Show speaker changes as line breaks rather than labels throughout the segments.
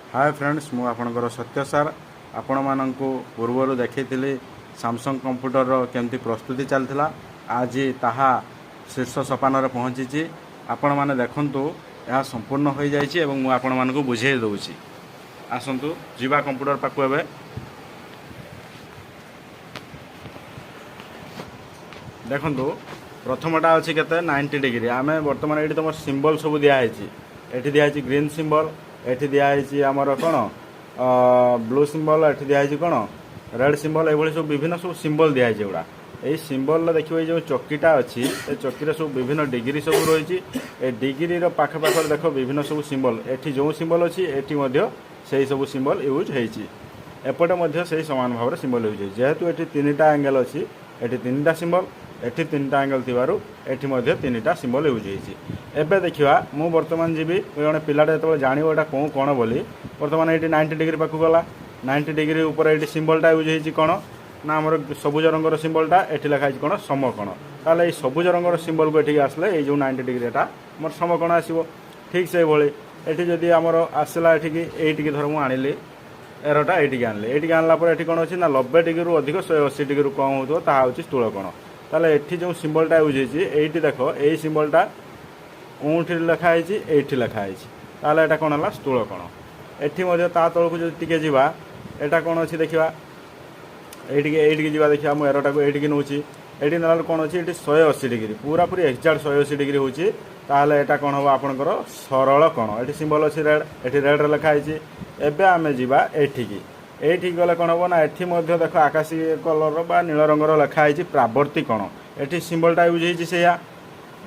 Hi friends मु आपणकर सत्य सार आपण माननकु पूर्वरु देखैथिली सैमसंग कंप्यूटर केमती प्रस्तुति चलथिला आज ताहा शीर्ष सोपान रे पहुंची आपण माने देखंतु यह संपूर्ण हो जाइए और मुझे आपण मानकु बुझे दउछि। आसंतु जीवा कंप्यूटर पाकु एबे देखंतु प्रथमटा अछि केते 90 डिग्री आमे वर्तमान एठी तमर सिंबल सब दिया हैछि। एठी दिया हैछि ग्रीन सिंबल, एठी दिया हैछि हमर कोन ब्लू सिंबल, एठी दिया हैछि कोन रेड सिंबल, एभଳି सब विभिन्न सब सिंबल दिया हैछि। एडा ए सिंबल देखिबे जो चक्कीटा अछि ए चक्कीरे सब विभिन्न डिग्री सब रहिछि। ए डिग्री रो पाख पाख देखो विभिन्न सब सिंबल, एठी जो सिंबल अछि एठी मध्य सेही सब सिंबल यूज हैछि। एपटे मध्य सेही समान भाव रे सिंबल यूज हैछि। जेहेतु एठी तीनटा एंगल अछि, एठी तीनटा सिंबल, एठी तीनटा एंगल थिबारु एठी मध्य तीनटा सिंबल यूज हैछि। एबे देखिबा मु वर्तमान जीबी जने पिलाटे जतो जानिबो एटा कोन बोली वर्तमान एठी 90 डिग्री पाखु गला। 90 डिग्री ऊपर एठी सिंबलटा यूज हैछि कोन ना हमर सबुज रंगर सिंबलटा एठी लिखा हैछि कोन समकोण। ताले ए सबुज रंगर सिंबल को एठी आसले ए जो 90 डिग्री एटा हमर समकोण आसीबो। ठीक से भଳି एठी जदी हमर आसला एठी की एठी की धर मु आनिली एरोटा एठी आनले, एठी आनला पर एठी कोन अछि ना 90 डिग्री रु अधिक 180 डिग्री रु कम होतो ता होछि स्थूल कोण। ताले एठी जो सिंबलटा यूज हैछि एठी देखो एई सिंबलटा ऊंठी लिखा हैछि एठी लिखा हैछि ताले एटा कोन हला स्थूल कोण। एठी मध्ये ता तळकु जदी टिके जिबा एटा कोन अछि देखिबा एठी जिबा देखिबा मु एरोटा को एठी की नउछि एठी नलाल कोन अछि एठी 180 डिग्री पूरा पूरी एक्जेक्ट 180 डिग्री होछि। ताले एटा कोन हो आपनकर सरल कोण। एठी सिंबल अछि रेड, एठी रेड रे लिखा हैछि। एबे आमे जिबा एठी की एठी गले कोन हो ना एठी मध्ये देखो आकाशी कलर बा नील रंगर लिखा हैछि प्रावर्ती कोण। एठी सिंबलटा यूज हैछि सेया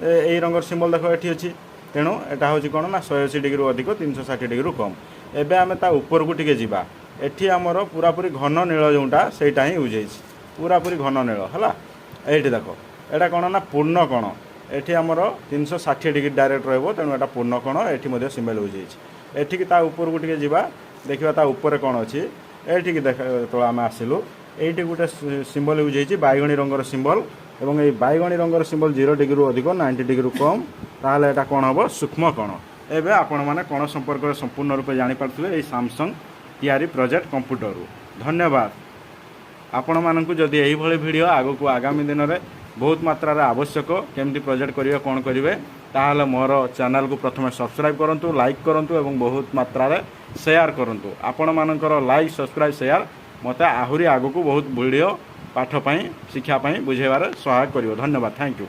एई रंगर सिंबल देखो एठी अछि। तेणु एटा होछि कोन ना 180 डिग्री अधिक 360 डिग्री कम। एबे आमे ता ऊपर को टिके जिबा एठी हमर पूरा पूरी घन नील जोंटा सेटा ही यूज हैछि पूरा पूरी घन नील हला। एठी देखो एटा कोन ना पूर्ण कोण। एठी हमर 360 डिग्री डायरेक्ट रहबो तेणु एटा पूर्ण कोण। एठी मध्ये सिंबल यूज हैछि। एठी की ता ऊपर को टिके जिबा देखिबा ता ऊपर कोन अछि एठी की देख तो आमे आसिलु एठी गुटे सिंबल यूज हैछि बाइगणी रंगर सिंबल एवं ए बाइगणी रंगर सिंबल 0 डिग्री रु अधिक 90 डिग्री रु कम ताहले एटा कोन हबो सूक्ष्म कोण। एबे आपण माने कोण संपर्क संपूर्ण रूप जानि पारथुबे ए सैमसंग टीआरई प्रोजेक्ट कंप्यूटर रु। धन्यवाद। आपण मानकु जदि एही भଳି वीडियो आगो को आगामी दिन रे बहुत मात्रा रे आवश्यक केमती प्रोजेक्ट करिवे कोन करिवे ताहले मोर चैनल को प्रथमे सब्सक्राइब करंतु, लाइक करंतु एवं बहुत मात्रा रे शेयर करंतु। आपण मानकर लाइक सब्सक्राइब शेयर मते आहुरी आगो को बहुत वीडियो पाठ पई शिक्षा पई बुझेबार सहायक करिवो। धन्यवाद। Thank you.